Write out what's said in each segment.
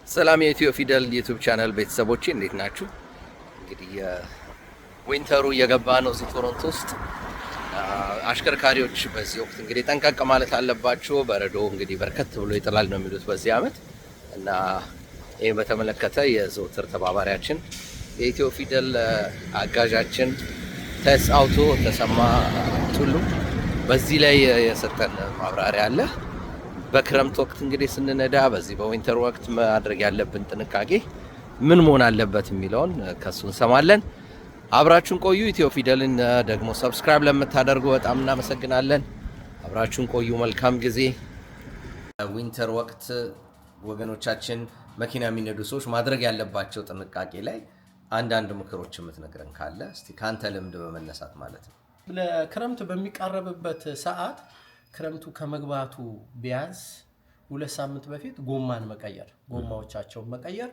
ሰላም የኢትዮ ፊደል ዩቲዩብ ቻናል ቤተሰቦቼ እንዴት ናችሁ? እንግዲህ ዊንተሩ እየገባ ነው እዚህ ቶሮንቶ ውስጥ። አሽከርካሪዎች በዚህ ወቅት እንግዲህ ጠንቀቅ ማለት አለባቸው። በረዶ እንግዲህ በርከት ብሎ ይጥላል ነው የሚሉት በዚህ አመት እና ይህን በተመለከተ የዘውትር ተባባሪያችን የኢትዮ ፊደል አጋዣችን ተስ አውቶ ተሰማ ቱሉ በዚህ ላይ የሰጠን ማብራሪያ አለ። በክረምት ወቅት እንግዲህ ስንነዳ በዚህ በዊንተር ወቅት ማድረግ ያለብን ጥንቃቄ ምን መሆን አለበት የሚለውን ከሱ እንሰማለን። አብራችሁን ቆዩ። ኢትዮ ፊደልን ደግሞ ሰብስክራይብ ለምታደርጉ በጣም እናመሰግናለን። አብራችሁን ቆዩ። መልካም ጊዜ። ዊንተር ወቅት ወገኖቻችን መኪና የሚነዱ ሰዎች ማድረግ ያለባቸው ጥንቃቄ ላይ አንዳንድ ምክሮች የምትነግረን ካለ እስቲ ካንተ ልምድ በመነሳት ማለት ነው። ለክረምት በሚቃረብበት ሰዓት ክረምቱ ከመግባቱ ቢያንስ 2 ሳምንት በፊት ጎማዎቻቸውን መቀየር፣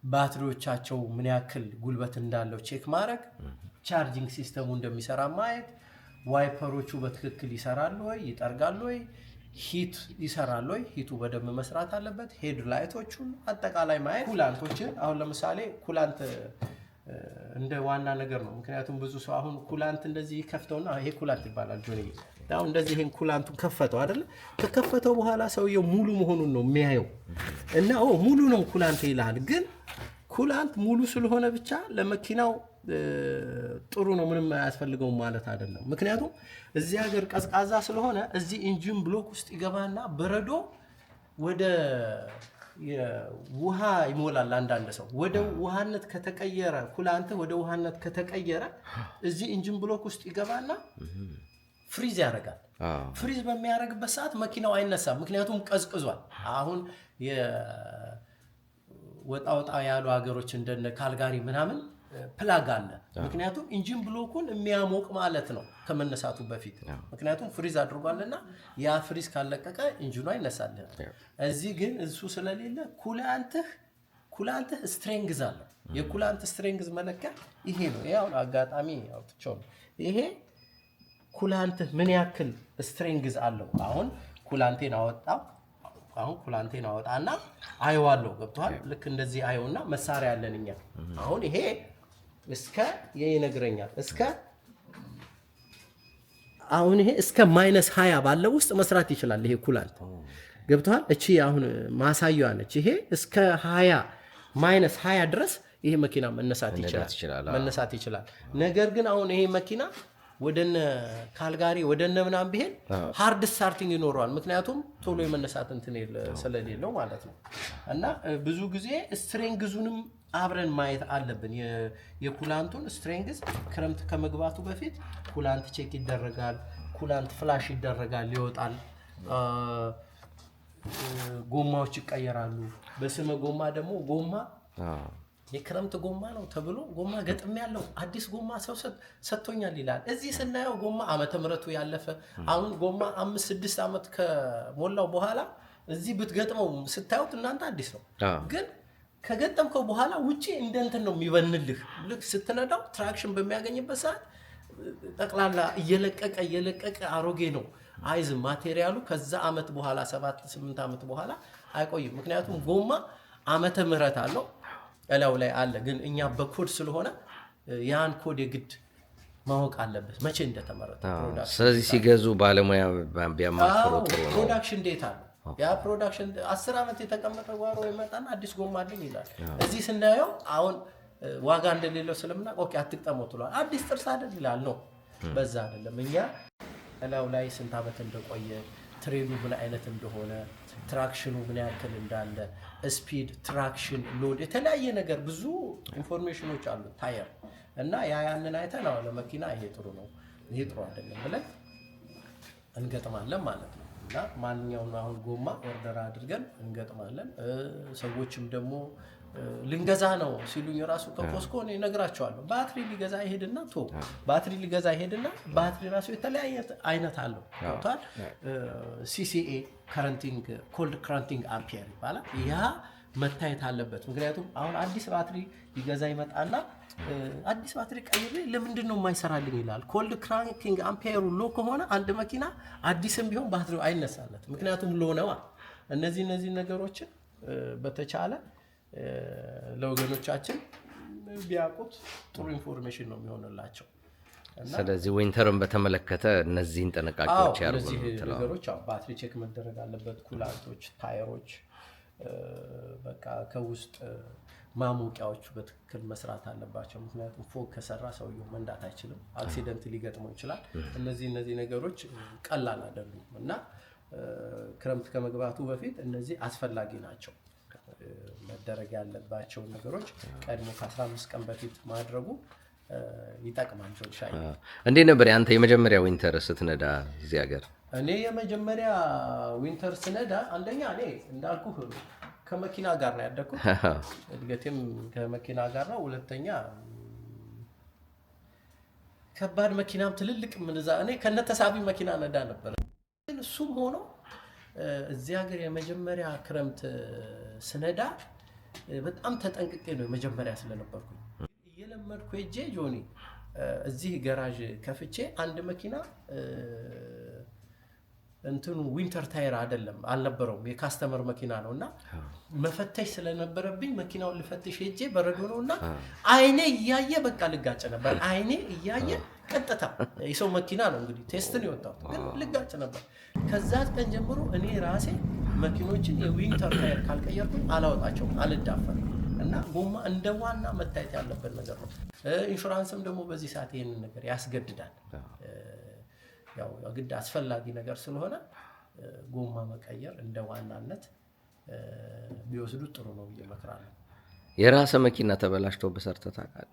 የባትሪዎቻቸው ምን ያክል ጉልበት እንዳለው ቼክ ማድረግ፣ ቻርጂንግ ሲስተሙ እንደሚሰራ ማየት፣ ዋይፐሮቹ በትክክል ይሰራሉ ወይ፣ ይጠርጋሉ ወይ፣ ሂት ይሰራሉ ወይ፣ ሂቱ በደንብ መስራት አለበት። ሄድ ላይቶቹን አጠቃላይ ማየት፣ ኩላንቶችን አሁን ለምሳሌ ኩላንት እንደ ዋና ነገር ነው። ምክንያቱም ብዙ ሰው አሁን ኩላንት እንደዚህ ከፍተውና ይሄ ኩላንት ይባላል ጆኒ አሁን እንደዚህ ይሄን ኩላንቱን ከፈተው አይደል? ከከፈተው በኋላ ሰውየው ሙሉ መሆኑን ነው የሚያየው እና ሙሉ ነው ኩላንት ይላል። ግን ኩላንት ሙሉ ስለሆነ ብቻ ለመኪናው ጥሩ ነው ምንም አያስፈልገውም ማለት አይደለም። ምክንያቱም እዚህ ሀገር ቀዝቃዛ ስለሆነ እዚህ ኢንጂን ብሎክ ውስጥ ይገባና በረዶ ወደ ውሃ ይሞላል። አንዳንድ ሰው ወደ ውሃነት ከተቀየረ ኩላንት ወደ ውሃነት ከተቀየረ እዚህ ኢንጂን ብሎክ ውስጥ ይገባና ፍሪዝ ያደርጋል። ፍሪዝ በሚያደርግበት ሰዓት መኪናው አይነሳም፣ ምክንያቱም ቀዝቅዟል። አሁን ወጣ ያሉ ሀገሮች እንደነ ካልጋሪ ምናምን ፕላግ አለ። ምክንያቱም ኢንጂን ብሎኩን የሚያሞቅ ማለት ነው ከመነሳቱ በፊት፣ ምክንያቱም ፍሪዝ አድርጓልና ያ ፍሪዝ ካለቀቀ ኢንጂኑ አይነሳል። እዚህ ግን እሱ ስለሌለ ኩላንትህ ስትሬንግዝ አለ። የኩላንት ስትሬንግዝ መለኪያ ይሄ ነው። ያው አጋጣሚ አውጥቼው ነው ይሄ ኩላንትህ ምን ያክል ስትሬንግዝ አለው። አሁን ኩላንቴን አወጣና አየዋለሁ። ገብቷል? ልክ እንደዚህ አየውና መሳሪያ ያለን እኛ አሁን ይሄ እስከ ይነግረኛል አሁን ይሄ እስከ -20 ባለው ውስጥ መስራት ይችላል። ይሄ ኩላንት ገብቷል? እቺ አሁን ማሳያዋ ነች። ይሄ እስከ 20 ድረስ ይሄ መኪና መነሳት ይችላል። ነገር ግን አሁን ይሄ መኪና ወደነ ካልጋሪ ወደነ ምናምን ቢሄድ ሃርድ ስታርቲንግ ይኖረዋል። ምክንያቱም ቶሎ የመነሳት እንትን ስለሌለው ማለት ነው። እና ብዙ ጊዜ ስትሬንግዙንም አብረን ማየት አለብን። የኩላንቱን ስትሬንግዝ ክረምት ከመግባቱ በፊት ኩላንት ቼክ ይደረጋል። ኩላንት ፍላሽ ይደረጋል፣ ይወጣል። ጎማዎች ይቀየራሉ። በስመ ጎማ ደግሞ የክረምት ጎማ ነው ተብሎ ጎማ ገጥም ያለው አዲስ ጎማ ሰው ሰጥቶኛል ይላል። እዚህ ስናየው ጎማ ዓመተ ምህረቱ ያለፈ አሁን ጎማ 5-6 ዓመት ከሞላው በኋላ እዚህ ብትገጥመው ስታዩት እናንተ አዲስ ነው። ግን ከገጠምከው በኋላ ውጪ እንደንትን ነው የሚበንልህ። ልክ ስትነዳው ትራክሽን በሚያገኝበት ሰዓት ጠቅላላ እየለቀቀ አሮጌ ነው አይዝም። ማቴሪያሉ ከዛ ዓመት በኋላ 7-8 ዓመት በኋላ አይቆይም። ምክንያቱም ጎማ ዓመተ ምህረት አለው እላው ላይ አለ። ግን እኛ በኮድ ስለሆነ ያን ኮድ የግድ ማወቅ አለበት መቼ እንደተመረተ ፕሮዳክት። ስለዚህ ሲገዙ ባለሙያ ቢያማክሩ ጥሩ ነው። ፕሮዳክሽን ዴታ ነው ያ ፕሮዳክሽን 10 ዓመት የተቀመጠ ጓሮ ይመጣና አዲስ ጎማ አለኝ ይላል። እዚህ ስናየው አሁን ዋጋ እንደሌለው ስለምናውቅ ኦኬ አትጠመው ትሏል። አዲስ ጥርስ አይደል ይላል ነው። በዛ አይደለም እኛ እላው ላይ ስንት ዓመት እንደቆየ ትሬኑ ምን አይነት እንደሆነ ትራክሽኑ ምን ያክል እንዳለ ስፒድ፣ ትራክሽን፣ ሎድ የተለያየ ነገር ብዙ ኢንፎርሜሽኖች አሉ ታየር እና ያንን አይተን ነው ለመኪና ይሄ ጥሩ ነው ይሄ ጥሩ አይደለም ብለን እንገጥማለን ማለት ነው። እና ማንኛውም አሁን ጎማ ኦርደር አድርገን እንገጥማለን። ሰዎችም ደግሞ ልንገዛ ነው ሲሉኝ ራሱ ከፖስኮ ነው እነግራቸዋለሁ። ባትሪ ሊገዛ ይሄድና ባትሪ ራሱ የተለያየ አይነት አለው። ታውቃል? ሲሲኤ ኮልድ ከረንቲንግ አምፒየር ይባላል። ያ መታየት አለበት። ምክንያቱም አሁን አዲስ ባትሪ ሊገዛ ይመጣና አዲስ ባትሪ ቀይሬ ለምንድን ነው የማይሰራልኝ ይላል። ኮልድ ክራንኪንግ አምፒየሩ ሎ ከሆነ አንድ መኪና አዲስም ቢሆን ባትሪው አይነሳለት። ምክንያቱም ሎ ነው። እነዚህ ነገሮችን በተቻለ ለወገኖቻችን ቢያውቁት ጥሩ ኢንፎርሜሽን ነው የሚሆንላቸው። ስለዚህ ዊንተርን በተመለከተ እነዚህን ጥንቃቄዎች ያርጉ ነገሮች ባትሪ ቼክ መደረግ አለበት፣ ኩላንቶች፣ ታየሮች፣ በቃ ከውስጥ ማሞቂያዎቹ በትክክል መስራት አለባቸው። ምክንያቱም ፎግ ከሰራ ሰውየው መንዳት አይችልም፣ አክሲደንት ሊገጥመው ይችላል። እነዚህ ነገሮች ቀላል አይደሉም እና ክረምት ከመግባቱ በፊት እነዚህ አስፈላጊ ናቸው። መደረግ ያለባቸው ነገሮች ቀድሞ ከ15 ቀን በፊት ማድረጉ ይጠቅማል። ጆንሻይ እንዴት ነበር ያንተ የመጀመሪያ ዊንተር ስትነዳ እዚህ ሀገር? እኔ የመጀመሪያ ዊንተር ስነዳ አንደኛ እኔ እንዳልኩህ ከመኪና ጋር ነው ያደኩት፣ እድገቴም ከመኪና ጋር ነው። ሁለተኛ ከባድ መኪናም ትልልቅ ምንዛ እኔ ከነተሳቢ መኪና ነዳ ነበር። ግን እሱም ሆኖ እዚህ ሀገር የመጀመሪያ ክረምት ስነዳ በጣም ተጠንቅቄ ነው የመጀመሪያ ስለነበርኩኝ እየለመድኩ ሄጄ ጆኒ እዚህ ገራዥ ከፍቼ አንድ መኪና እንትኑ ዊንተር ታየር አይደለም አልነበረውም፣ የካስተመር መኪና ነውና መፈተሽ ስለነበረብኝ መኪናውን ልፈትሽ ሄጄ በረዶ ነውና አይኔ እያየ በቃ ልጋጭ ነበር። አይኔ እያየ ቀጥታ የሰው መኪና ነው እንግዲህ ቴስት ነው የወጣው፣ ግን ልጋጭ ነበር። ከዛ ቀን ጀምሮ እኔ ራሴ መኪኖችን የዊንተር ታየር ካልቀየርኩኝ አላወጣቸውም፣ አልዳፈርም እና ጎማ እንደ ዋና መታየት ያለበት ነገር ነው። ኢንሹራንስም ደግሞ በዚህ ሰዓት ይሄንን ነገር ያስገድዳል። ያው ግድ አስፈላጊ ነገር ስለሆነ ጎማ መቀየር እንደ ዋናነት ቢወስዱት ጥሩ ነው ብዬ እመክራለሁ። የራሴ መኪና ተበላሽቶ በሰርተህ ታውቃለህ?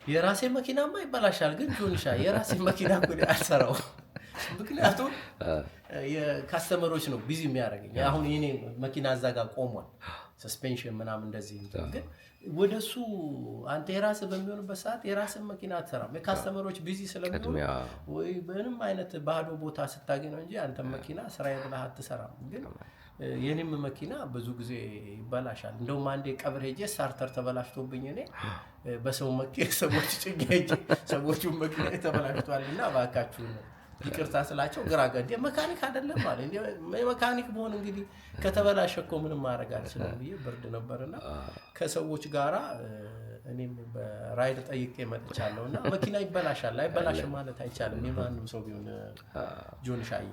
የራሴ መኪናማ ይበላሻል፣ ግን ጆንሻ የራሴ መኪና ጉድ አልሰራው። ምክንያቱም የካስተመሮች ነው ቢዚ የሚያደርገኝ። አሁን የኔ መኪና እዛ ጋር ቆሟል፣ ሰስፔንሽን ምናምን እንደዚህ ግን ወደሱ አንተ የራስህ በሚሆንበት ሰዓት የራስህን መኪና አትሰራም። የካስተመሮች ቢዚ ስለሚሆኑ ወይ ምንም አይነት ባዶ ቦታ ስታገኝ ነው እንጂ አንተ መኪና ስራዬ ብለህ አትሰራም። ግን የኔም መኪና ብዙ ጊዜ ይበላሻል። እንደውም አንዴ ቀብር ሄጄ ስታርተር ተበላሽቶብኝ እኔ በሰው መኪና ሰዎች ጭኜ ሄጄ ሰዎቹን መኪና ተበላሽቷልና እባካችሁ ይቅርታ ስላቸው ግራ ገዴ መካኒክ አይደለም ማለት እንዴ መካኒክ በሆነ እንግዲህ ከተበላሸ እኮ ምንም ማድረግ አልችልም ብዬ ብርድ ነበርና ከሰዎች ጋራ እኔም በራይድ ጠይቄ መጥቻለሁና መኪና ይበላሻል አይበላሽም ማለት አይቻልም። የማንም ሰው ቢሆን ጆንሻይ